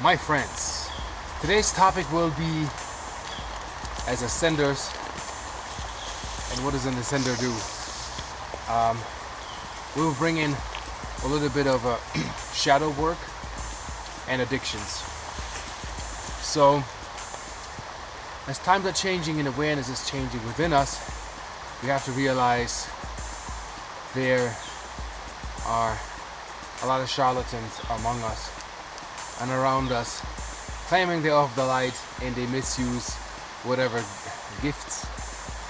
My friends, today's topic will be as ascenders, and what does an ascender do? We'll bring in a little bit of shadow work and addictions. So, as times are changing and awareness is changing within us, we have to realize there are a lot of charlatans among us and around us, claiming they're of the light, and they misuse whatever gifts,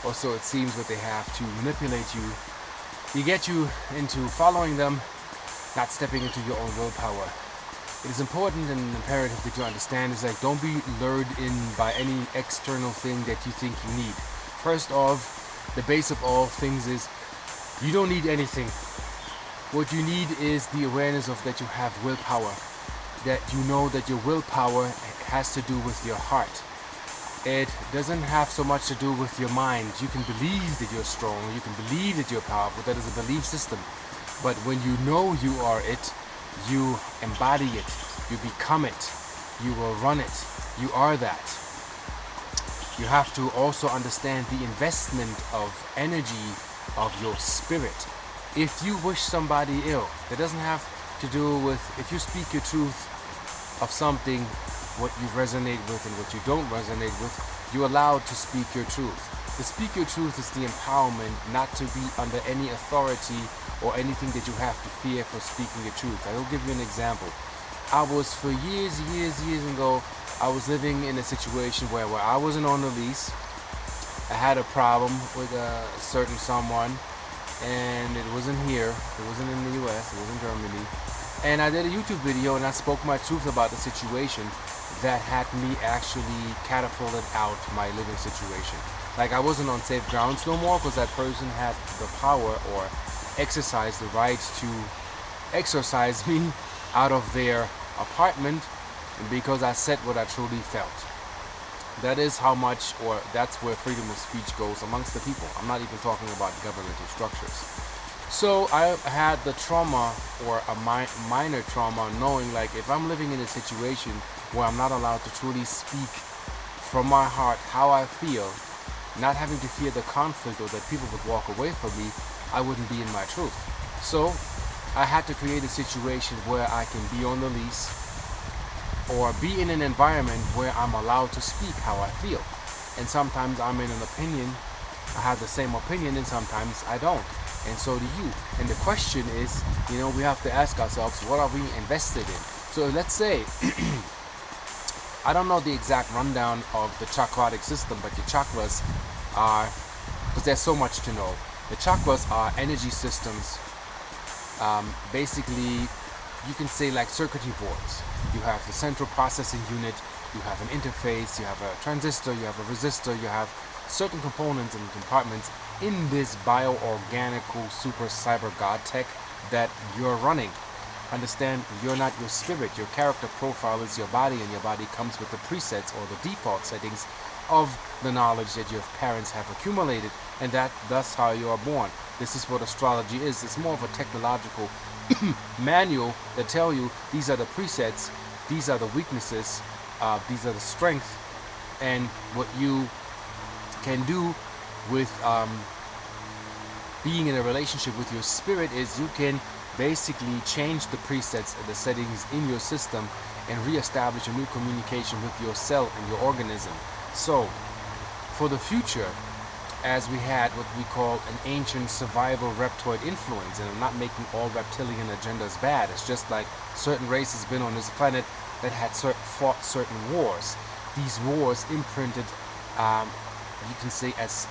or so it seems, what they have to manipulate you. They get you into following them, not stepping into your own willpower. It is important and imperative that you understand is like, don't be lured in by any external thing that you think you need. First off, the base of all things is you don't need anything. What you need is the awareness of that you have willpower. That you know that your willpower has to do with your heart. It doesn't have so much to do with your mind. You can believe that you're strong, you can believe that you're powerful, that is a belief system. But when you know you are it, you embody it, you become it, you will run it, you are that. You have to also understand the investment of energy of your spirit. If you wish somebody ill, that doesn't have to do with, if you speak your truth of something, what you resonate with and what you don't resonate with, you're allowed to speak your truth. To speak your truth is the empowerment, not to be under any authority or anything that you have to fear for speaking your truth. I will give you an example. I was, for years ago, I was living in a situation where I wasn't on the lease. I had a problem with a certain someone, and it wasn't here, it wasn't in the US, it was in Germany. And I did a YouTube video and I spoke my truth about the situation that had me actually catapulted out my living situation. Like, I wasn't on safe grounds no more because that person had the power or exercised the right to exorcise me out of their apartment because I said what I truly felt. That is how much, or that's where freedom of speech goes amongst the people. I'm not even talking about governmental structures. So I had the trauma, or a minor trauma, knowing like, if I'm living in a situation where I'm not allowed to truly speak from my heart how I feel, not having to fear the conflict or that people would walk away from me, I wouldn't be in my truth. So I had to create a situation where I can be on the lease or be in an environment where I'm allowed to speak how I feel. And sometimes I'm in an opinion, I have the same opinion, and sometimes I don't. And so do you. And the question is, you know, we have to ask ourselves, what are we invested in? So let's say, I don't know the exact rundown of the chakratic system, but your chakras are, because there's so much to know. The chakras are energy systems. Basically, you can say like circuitry boards. You have the central processing unit, you have an interface, you have a transistor, you have a resistor, you have certain components and compartments in this bioorganical super cyber god tech that you're running. Understand, you're not your spirit. Your character profile is your body, and your body comes with the presets or the default settings of the knowledge that your parents have accumulated, and that's how you are born. This is what astrology is. It's more of a technological manual that tell you these are the presets, these are the weaknesses, these are the strengths, and what you can do with being in a relationship with your spirit is you can basically change the presets and the settings in your system and re-establish a new communication with your cell and your organism. So for the future, as we had what we call an ancient survival reptoid influence, and I'm not making all reptilian agendas bad, it's just like certain races been on this planet that had fought certain wars. These wars imprinted, you can say, as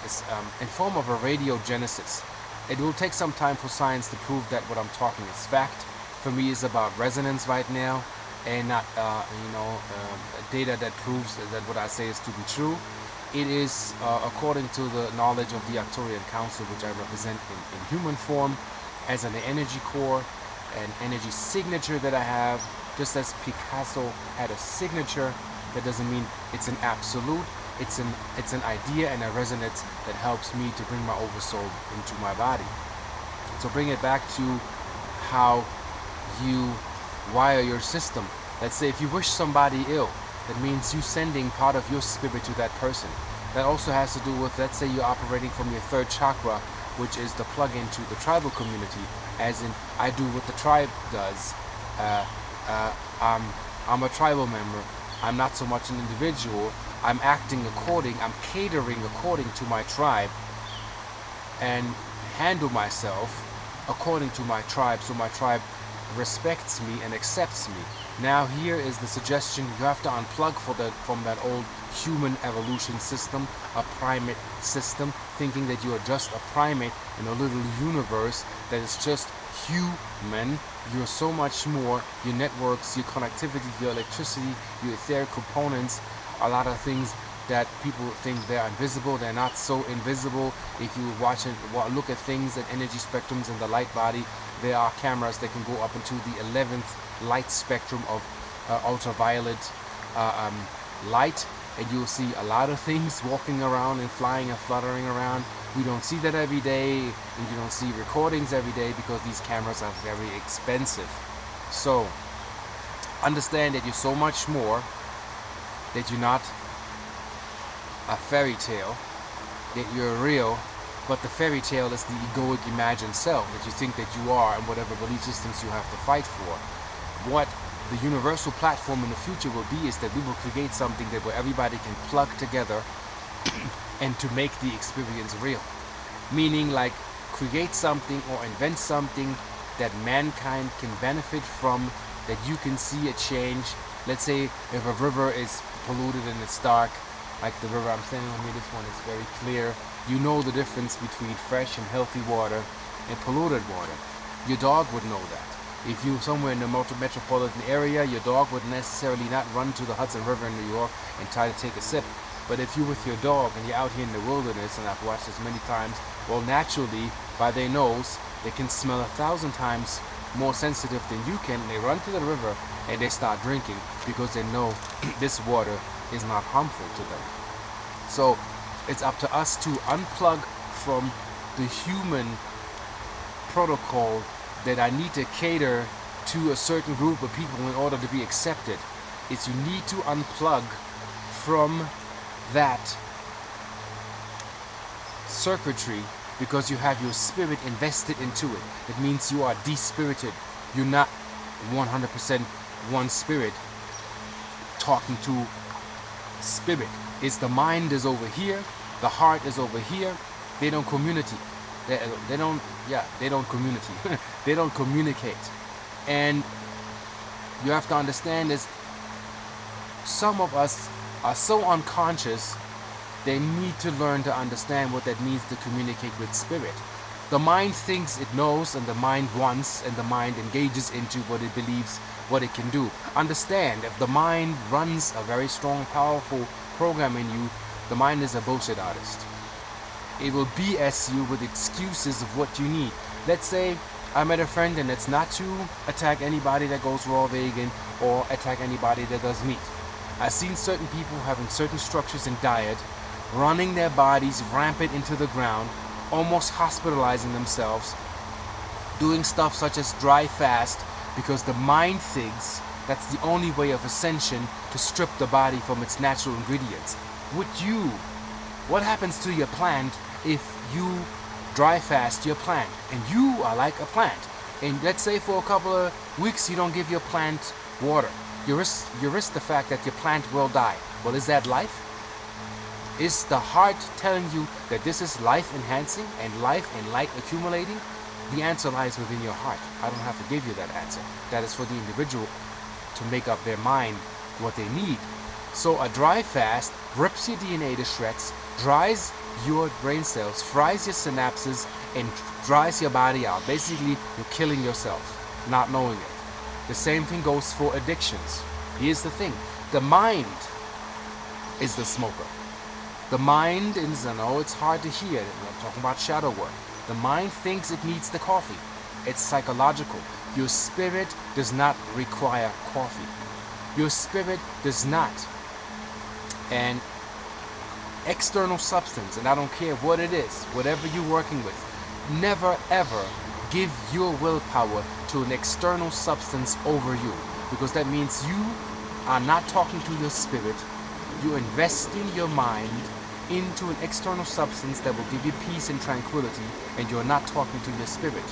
in form of a radiogenesis. It will take some time for science to prove that what I'm talking is fact. For me, it's about resonance right now, and not data that proves that what I say is to be true. It is according to the knowledge of the Arcturian Council, which I represent in human form, as an energy core, an energy signature that I have. Just as Picasso had a signature, that doesn't mean it's an absolute. It's an idea and a resonance that helps me to bring my oversoul into my body. So bring it back to how you wire your system. Let's say if you wish somebody ill, that means you sending part of your spirit to that person. That also has to do with, let's say you're operating from your third chakra, which is the plug-in to the tribal community, as in I do what the tribe does. I'm a tribal member. I'm not so much an individual. I'm I'm catering according to my tribe, and handle myself according to my tribe, so my tribe respects me and accepts me. Now here is the suggestion: you have to unplug from that old human evolution system, a primate system, thinking that you are just a primate in a little universe that is just human. You're so much more. Your networks, your connectivity, your electricity, your etheric components, a lot of things that people think they're invisible. They're not so invisible. If you look at things and energy spectrums in the light body, there are cameras that can go up into the 11th light spectrum of ultraviolet light, and you'll see a lot of things walking around and flying and fluttering around. We don't see that every day, and you don't see recordings every day because these cameras are very expensive. So understand that you're so much more, that you're not a fairy tale, that you're real, but the fairy tale is the egoic imagined self that you think that you are, and whatever belief systems you have to fight for. What the universal platform in the future will be is that we will create something that where everybody can plug together and to make the experience real. Meaning, like, create something or invent something that mankind can benefit from, that you can see a change. Let's say if a river is polluted and it's dark, like the river I'm standing on here, this one is very clear. You know the difference between fresh and healthy water and polluted water. Your dog would know that. If you're somewhere in the metropolitan area, your dog would necessarily not run to the Hudson River in New York and try to take a sip. But if you're with your dog and you're out here in the wilderness, and I've watched this many times, well, naturally, by their nose, they can smell 1,000 times more sensitive than you can, and they run to the river and they start drinking because they know this water is not harmful to them. So it's up to us to unplug from the human protocol that I need to cater to a certain group of people in order to be accepted. It's you need to unplug from that circuitry because you have your spirit invested into it. It means you are despirited. You're not 100% one spirit talking to spirit. It's the mind is over here, the heart is over here. They don't community. They don't community. They don't communicate. And you have to understand is some of us are so unconscious, they need to learn to understand what that means to communicate with spirit. The mind thinks it knows, and the mind wants, and the mind engages into what it believes what it can do. Understand, if the mind runs a very strong, powerful program in you, the mind is a bullshit artist. It will BS you with excuses of what you need. Let's say I met a friend, and it's not to attack anybody that goes raw vegan or attack anybody that does meat. I've seen certain people having certain structures in diet, running their bodies rampant into the ground, almost hospitalizing themselves, doing stuff such as dry fast, because the mind thinks that's the only way of ascension, to strip the body from its natural ingredients. What happens to your plant if you dry fast your plant? And you are like a plant. And let's say for a couple of weeks you don't give your plant water. You risk the fact that your plant will die. Well, is that life? Is the heart telling you that this is life enhancing and life and light accumulating? The answer lies within your heart. I don't have to give you that answer. That is for the individual to make up their mind what they need. So a dry fast rips your DNA to shreds, dries your brain cells, fries your synapses, and dries your body out. Basically, you're killing yourself, not knowing it. The same thing goes for addictions. Here's the thing. The mind is the smoker. The mind is, I know it's hard to hear, I'm talking about shadow work. The mind thinks it needs the coffee. It's psychological. Your spirit does not require coffee. Your spirit does not. And external substance, and I don't care what it is, whatever you're working with, never ever give your willpower to an external substance over you. because that means you are not talking to your spirit. You're investing your mind into an external substance that will give you peace and tranquility, and you're not talking to your spirit.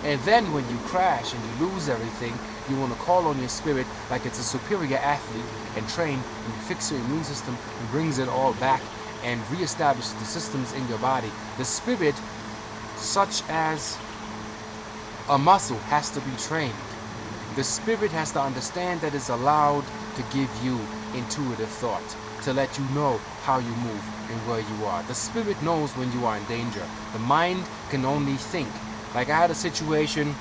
And then when you crash and you lose everything, you want to call on your spirit like it's a superior athlete and train and fix your immune system and brings it all back and reestablishes the systems in your body. The spirit, such as a muscle, has to be trained. The spirit has to understand that it's allowed to give you intuitive thought, to let you know how you move and where you are. The spirit knows when you are in danger. The mind can only think. Like I had a situation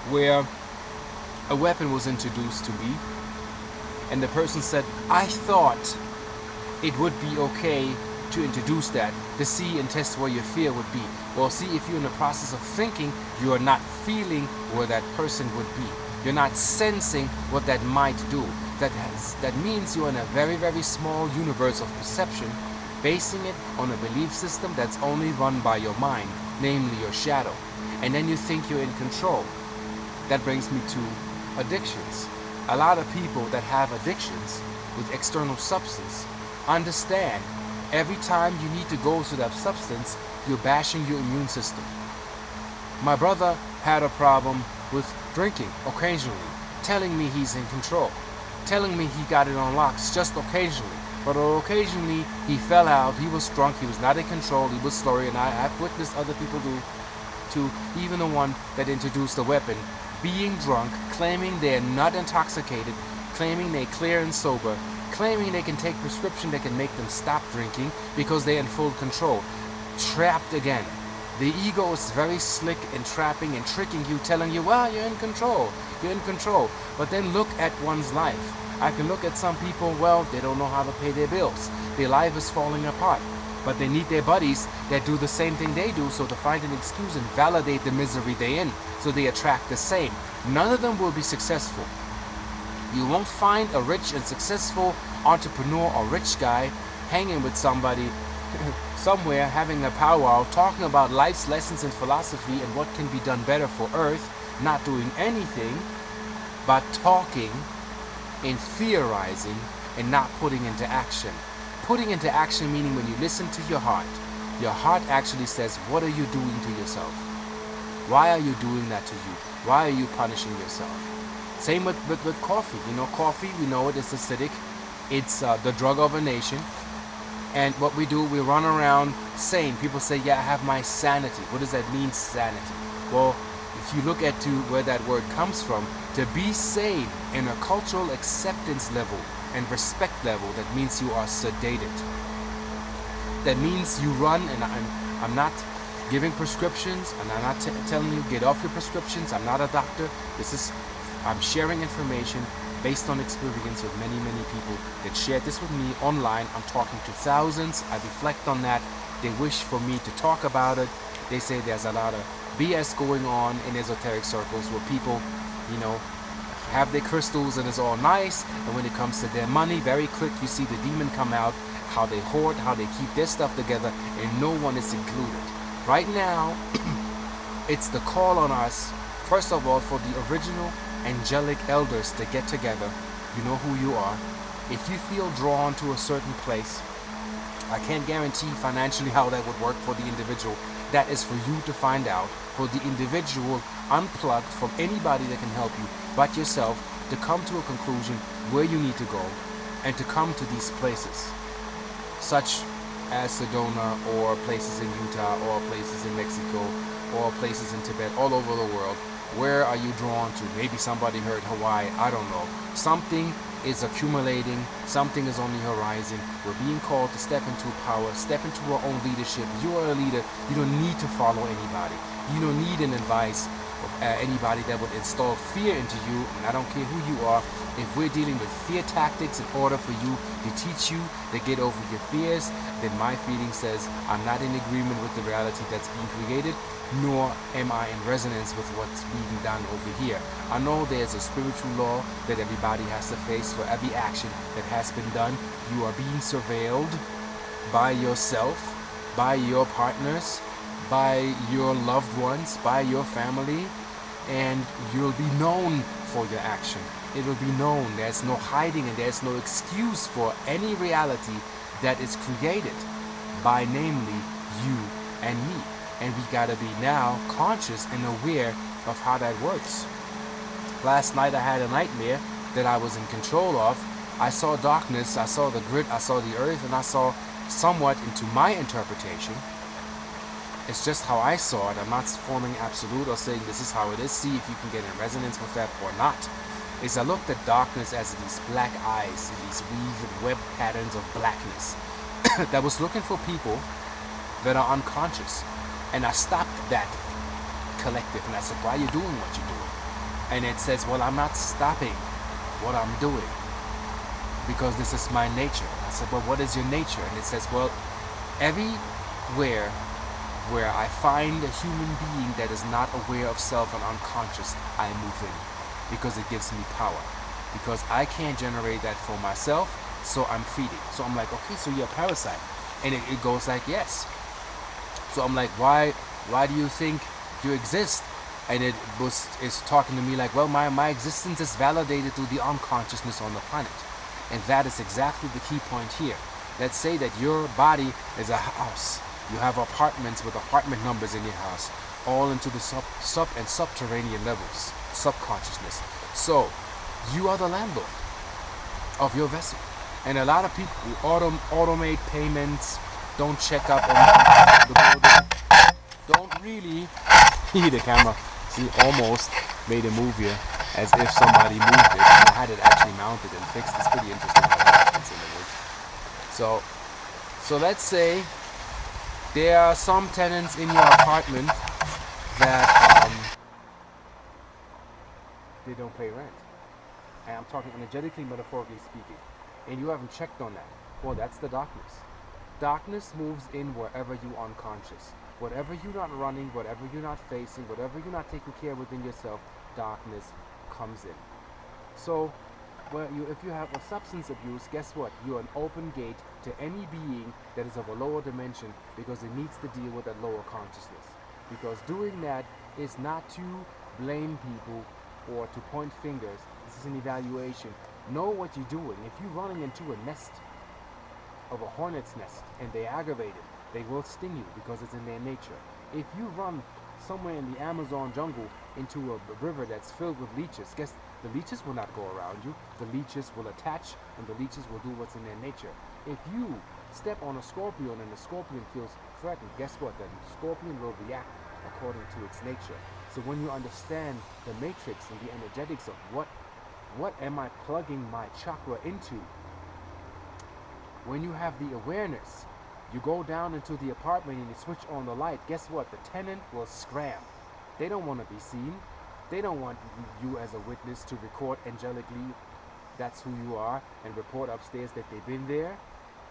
where a weapon was introduced to me, and the person said, I thought it would be okay to introduce that to see and test where your fear would be. Well, see, if you're in the process of thinking, you are not feeling where that person would be. You're not sensing what that might do. That means you're in a very, very small universe of perception, basing it on a belief system that's only run by your mind, namely your shadow. And then you think you're in control. That brings me to addictions. A lot of people that have addictions with external substance understand every time you need to go to that substance, you're bashing your immune system. My brother had a problem with drinking occasionally, telling me he's in control, telling me he got it on locks just occasionally. But occasionally he fell out, he was drunk, he was not in control, he was slurry, and I've witnessed other people do too, even the one that introduced the weapon, being drunk, claiming they're not intoxicated, claiming they're clear and sober, claiming they can take prescription that can make them stop drinking because they're in full control. Trapped again. The ego is very slick and trapping and tricking you, telling you, well, you're in control, you're in control. But then look at one's life. I can look at some people, well, they don't know how to pay their bills. Their life is falling apart. But they need their buddies that do the same thing they do, so to find an excuse and validate the misery they're in, so they attract the same. None of them will be successful. You won't find a rich and successful entrepreneur or rich guy hanging with somebody somewhere, having a powwow, talking about life's lessons and philosophy and what can be done better for Earth, not doing anything but talking and theorizing and not putting into action. Putting into action meaning when you listen to your heart actually says, what are you doing to yourself? Why are you doing that to you? Why are you punishing yourself? Same with coffee. You know, coffee, we know it is acidic. It's the drug of a nation. And what we do, we run around sane. People say, yeah, I have my sanity. What does that mean, sanity? Well, if you look at where that word comes from, to be sane in a cultural acceptance level and respect level, that means you are sedated. That means you run, and I'm not giving prescriptions, and I'm not telling you get off your prescriptions. I'm not a doctor. I'm sharing information based on experience with many, many people that shared this with me online. I'm talking to thousands. I reflect on that. They wish for me to talk about it. They say there's a lot of BS going on in esoteric circles where people, you know, have their crystals and it's all nice, and when it comes to their money, very quick you see the demon come out, how they hoard, how they keep their stuff together, and no one is included. Right now, it's the call on us, first of all, for the original angelic elders to get together. You know who you are. If you feel drawn to a certain place, I can't guarantee financially how that would work for the individual. That is for you to find out. For the individual, unplugged from anybody that can help you but yourself, to come to a conclusion where you need to go and to come to these places, such as Sedona, or places in Utah, or places in Mexico, or places in Tibet, all over the world. Where are you drawn to? Maybe somebody heard Hawaii, I don't know. Something is accumulating, something is on the horizon. We're being called to step into power, step into our own leadership. You are a leader. You don't need to follow anybody. You don't need an advice of anybody that would install fear into you, and I don't care who you are. If we're dealing with fear tactics in order for you to teach you to get over your fears, then my feeling says I'm not in agreement with the reality that's being created, nor am I in resonance with what's being done over here. I know there's a spiritual law that everybody has to face for every action that has been done. You are being surveilled by yourself, by your partners, by your loved ones, by your family, and you'll be known for your action. It will be known. There's no hiding and there's no excuse for any reality that is created by namely you and me. And we gotta be now conscious and aware of how that works. Last night I had a nightmare that I was in control of. I saw darkness, I saw the grid, I saw the earth, and I saw somewhat into my interpretation. It's just how I saw it. I'm not forming absolute or saying this is how it is. See if you can get in resonance with that or not. Is I looked at darkness as these black eyes, these weaved web patterns of blackness that was looking for people that are unconscious. And I stopped that collective and I said, why are you doing what you're doing? And it says, well, I'm not stopping what I'm doing because this is my nature. I said, well, what is your nature? And it says, well, everywhere where I find a human being that is not aware of self and unconscious, I move in because it gives me power. Because I can't generate that for myself, so I'm feeding. So I'm like, okay, so you're a parasite. And it goes like, yes. So I'm like, why do you think you exist? And it's talking to me like, well, my existence is validated through the unconsciousness on the planet. And that is exactly the key point here. Let's say that your body is a house. You have apartments with apartment numbers in your house, all into the sub and subterranean levels, subconsciousness. So you are the landlord of your vessel. And a lot of people automate payments, don't check up on the building, don't really see the camera. See, almost made a move here as if somebody moved it and had it actually mounted and fixed. It's pretty interesting how that happens in the woods. So let's say there are some tenants in your apartment that they don't pay rent. And I'm talking energetically, metaphorically speaking. And you haven't checked on that. Well, that's the darkness. Darkness moves in wherever you are unconscious. Whatever you're not running, whatever you're not facing, whatever you're not taking care of within yourself, darkness comes in. So, if you have a substance abuse, guess what? You're an open gate to any being that is of a lower dimension because it needs to deal with that lower consciousness. Because doing that is not to blame people or to point fingers. This is an evaluation. Know what you're doing. If you're running into a nest of a hornet's nest and they aggravate it, they will sting you because it's in their nature. If you run somewhere in the Amazon jungle into a river that's filled with leeches, guess the leeches will not go around you. The leeches will attach and the leeches will do what's in their nature. If you step on a scorpion and the scorpion feels threatened, guess what? The scorpion will react according to its nature. So when you understand the matrix and the energetics of what am I plugging my chakra into? When you have the awareness, you go down into the apartment and you switch on the light, guess what? The tenant will scram. They don't want to be seen. They don't want you as a witness to record angelically that's who you are and report upstairs that they've been there.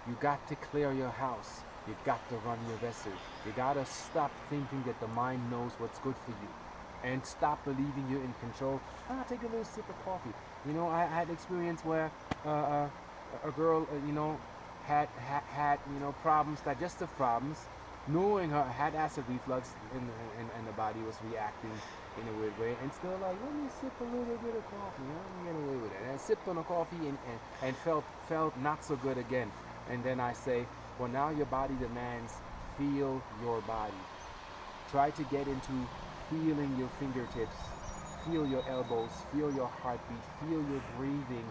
You got to clear your house. You got to run your vessel. You got to stop thinking that the mind knows what's good for you. And stop believing you're in control. Take a little sip of coffee. You know, I had experience where a girl, had problems, digestive problems, knowing her had acid reflux and the body was reacting in a weird way, and still like, let me sip a little bit of coffee, let me get away with it. And I sipped on a coffee and felt not so good again. And then I say, well, now your body demands, feel your body. Try to get into feeling your fingertips, feel your elbows, feel your heartbeat, feel your breathing,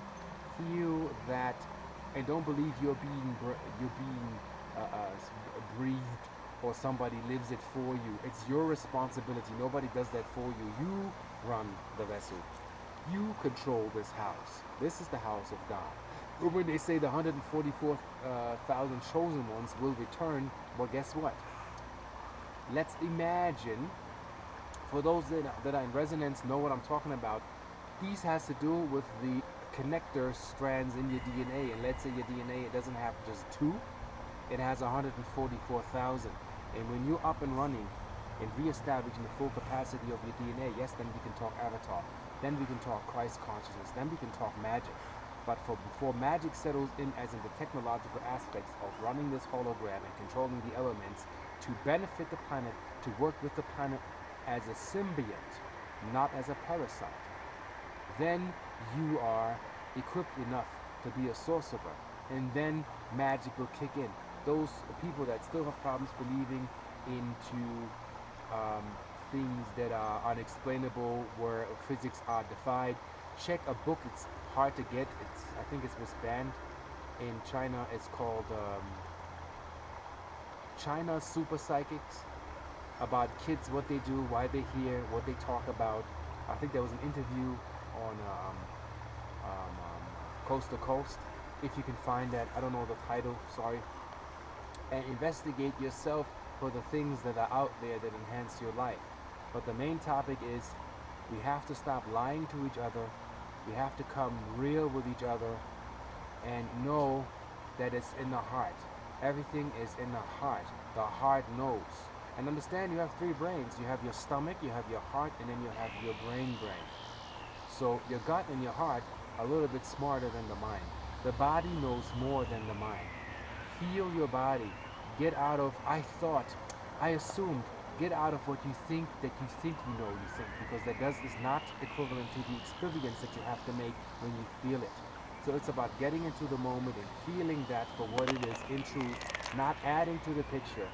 feel that. And don't believe you're being breathed or somebody lives it for you. It's your responsibility. Nobody does that for you. You run the vessel. You control this house. This is the house of God. But when they say the 144,000 chosen ones will return, well, guess what? Let's imagine, for those that are in resonance know what I'm talking about, these has to do with the connector strands in your DNA. And let's say your DNA, it doesn't have just 2, it has 144,000. And when you're up and running and re-establishing the full capacity of your DNA, yes, then we can talk avatar, then we can talk Christ consciousness, then we can talk magic. But before magic settles in as in the technological aspects of running this hologram and controlling the elements to benefit the planet, to work with the planet as a symbiont, not as a parasite, then you are equipped enough to be a sorcerer. And then magic will kick in. Those people that still have problems believing into things that are unexplainable, where physics are defied, check a book. It's hard to get. I think it was banned in China. It's called China Super Psychics, about kids, what they do, why they're here, what they talk about. I think there was an interview on Coast to Coast. If you can find that, I don't know the title, sorry. And investigate yourself for the things that are out there that enhance your life. But the main topic is we have to stop lying to each other. We have to come real with each other and know that it's in the heart. Everything is in the heart. The heart knows. And understand, you have three brains. You have your stomach, you have your heart, and then you have your brain. So your gut and your heart are a little bit smarter than the mind. The body knows more than the mind. Heal your body. Get out of I thought, I assumed. Get out of what you think that you think you know you think, because that is not equivalent to the experience that you have to make when you feel it. So it's about getting into the moment and feeling that for what it is in truth, not adding to the picture.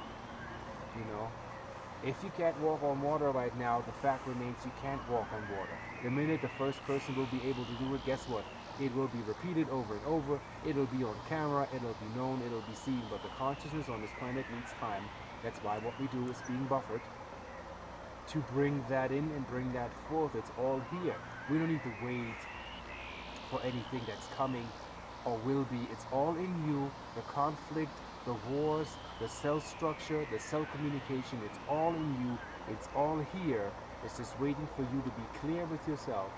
You know, if you can't walk on water right now, the fact remains you can't walk on water. The minute the first person will be able to do it, guess what? It will be repeated over and over. It'll be on camera. It'll be known. It'll be seen. But the consciousness on this planet needs time. That's why what we do is being buffered to bring that in and bring that forth. It's all here. We don't need to wait for anything that's coming or will be. It's all in you. The conflict, the wars, the cell structure, the cell communication, it's all in you. It's all here. It's just waiting for you to be clear with yourself.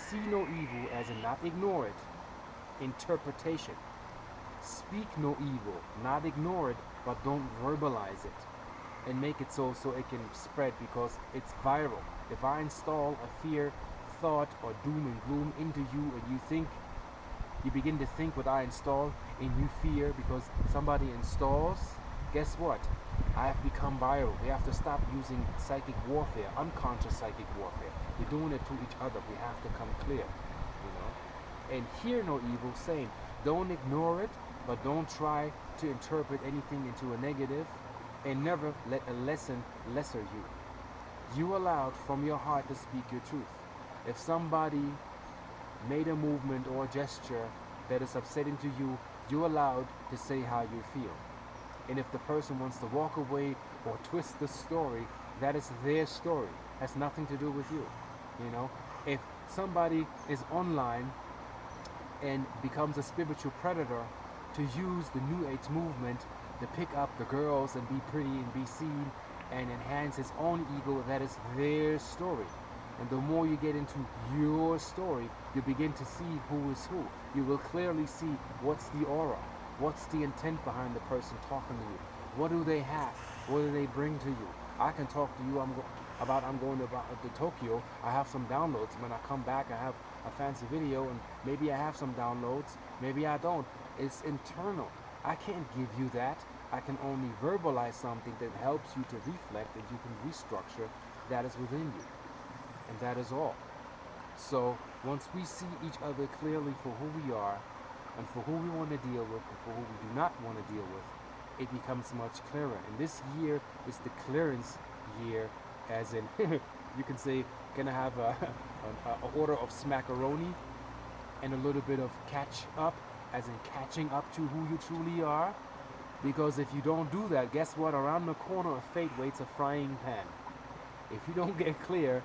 See no evil, as in not ignore it. Interpretation. Speak no evil, not ignore it, but don't verbalize it. And make it so it can spread, because it's viral. If I install a fear, thought, or doom and gloom into you, and you begin to think what I install, and you fear because somebody installs, guess what? I have become viral. We have to stop using psychic warfare, unconscious psychic warfare. We're doing it to each other. We have to come clear, you know. And hear no evil, saying, don't ignore it, but don't try to interpret anything into a negative, and never let a lesson lesser you. You allowed from your heart to speak your truth. If somebody made a movement or a gesture that is upsetting to you, you're allowed to say how you feel. And if the person wants to walk away or twist the story, that is their story. Has nothing to do with you. You know, if somebody is online and becomes a spiritual predator to use the New Age movement to pick up the girls and be pretty and be seen and enhance his own ego, that is their story. And the more you get into your story, you begin to see who is who. You will clearly see what's the aura, what's the intent behind the person talking to you. What do they have? What do they bring to you? I can talk to you I'm going to Tokyo. I have some downloads. When I come back, I have a fancy video, and maybe I have some downloads. Maybe I don't. It's internal. I can't give you that. I can only verbalize something that helps you to reflect, and you can restructure that is within you. And that is all. So once we see each other clearly for who we are, and for who we want to deal with, and for who we do not want to deal with, it becomes much clearer. And this year is the clearance year, as in, you can say, can I have an order of smackaroni and a little bit of catch up, as in catching up to who you truly are? Because if you don't do that, guess what? Around the corner of fate waits a frying pan. If you don't get clear,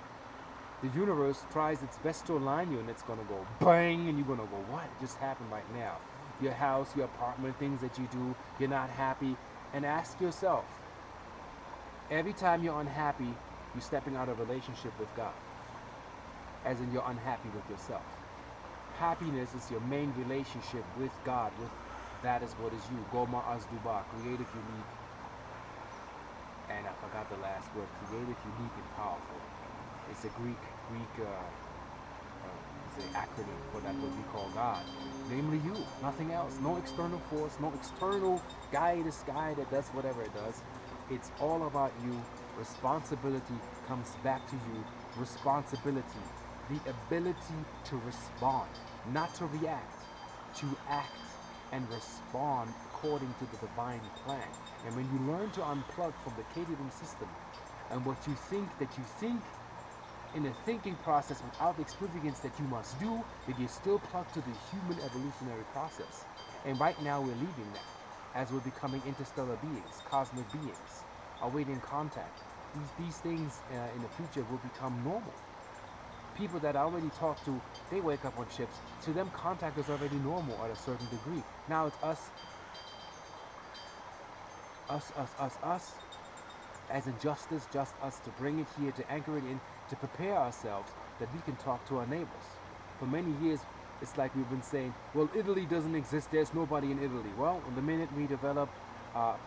the universe tries its best to align you, and it's going to go bang, and you're going to go, what just happened right now? Your house, your apartment, things that you do, you're not happy. And ask yourself, every time you're unhappy, you're stepping out of relationship with God. As in, you're unhappy with yourself. Happiness is your main relationship with God, with that is what is you. Goma Azduba, creative, unique. And I forgot the last word, creative, unique, and powerful. It's a Greek it's an acronym for that what we call God. Namely you, nothing else. No external force, no external guy in the sky that does whatever it does. It's all about you. Responsibility comes back to you. Responsibility the ability to respond, not to react, to act and respond according to the divine plan. And when you learn to unplug from the catering system and what you think in a thinking process without the experience that you must do, that you're still plugged to the human evolutionary process. And right now we're leaving that as we're becoming interstellar beings, cosmic beings, awaiting contact. These things in the future will become normal. People that I already talked to, they wake up on ships. To them, contact is already normal at a certain degree. Now it's us, as in justice, just us, to bring it here, to anchor it in, to prepare ourselves that we can talk to our neighbors. For many years, it's like we've been saying, well, Italy doesn't exist, there's nobody in Italy. Well, the minute we developed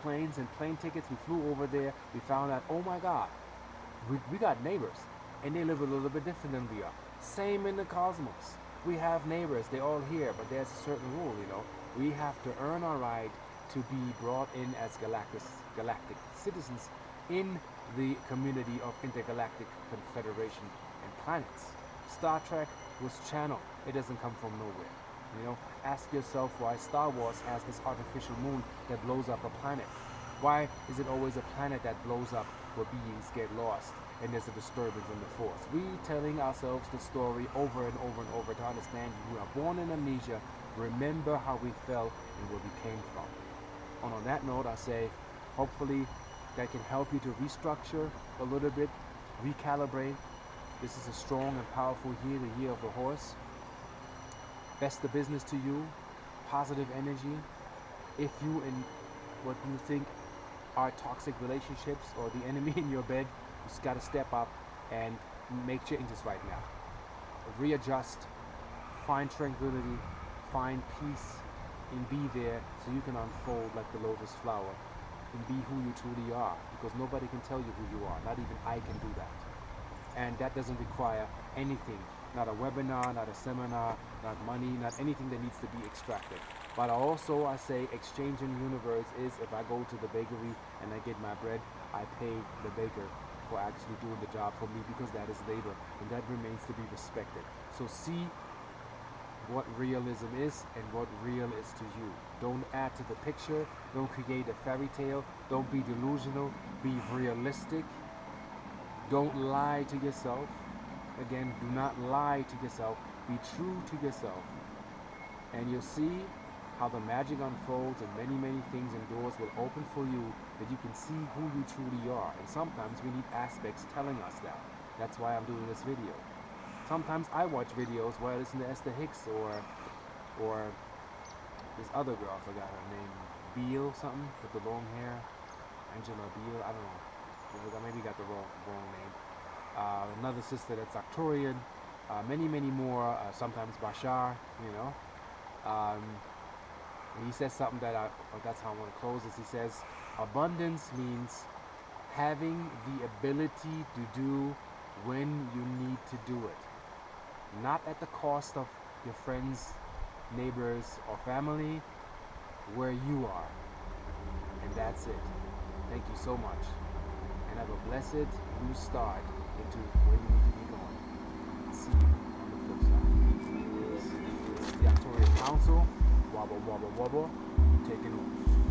planes and plane tickets, we flew over there, we found out, oh my God, we got neighbors, and they live a little bit different than we are. Same in the cosmos. We have neighbors, they're all here, but there's a certain rule, you know. We have to earn our right to be brought in as galactic citizens in the community of intergalactic confederation and planets. Star Trek was channeled. It doesn't come from nowhere. You know, ask yourself why Star Wars has this artificial moon that blows up a planet. Why is it always a planet that blows up where beings get lost and there's a disturbance in the force? We telling ourselves the story over and over and over to understand we are born in amnesia. Remember how we fell and where we came from. And on that note, I say, hopefully that can help you to restructure a little bit, recalibrate. This is a strong and powerful year, the year of the horse. Best of business to you, positive energy. If you in what you think are toxic relationships or the enemy in your bed, you just got to step up and make changes right now. Readjust, find tranquility, find peace, and be there so you can unfold like the lotus flower and be who you truly are, because nobody can tell you who you are. Not even I can do that. And that doesn't require anything. Not a webinar, not a seminar, not money, not anything that needs to be extracted. But also I say exchange in the universe is if I go to the bakery and I get my bread, I pay the baker for actually doing the job for me, because that is labor and that remains to be respected. So see what realism is and what real is to you. Don't add to the picture, don't create a fairy tale, don't be delusional, be realistic. Don't lie to yourself. Again, do not lie to yourself. Be true to yourself. And you'll see how the magic unfolds and many, many things and doors will open for you that you can see who you truly are. And sometimes we need aspects telling us that. That's why I'm doing this video. Sometimes I watch videos where I listen to Esther Hicks or this other girl, I forgot her name, Beale something, with the long hair, Angela Beale, I don't know. I maybe got the wrong name. Another sister that's Arcturian, many more, sometimes Bashar, you know. He says something that that's how I want to close this. He says, abundance means having the ability to do when you need to do it. Not at the cost of your friends, neighbors, or family, where you are. And that's it. Thank you so much. And have a blessed new start into where you need to be going. See you on the flip side. This is the Arcturian Council. Wobble, wobble, wobble. Taking over.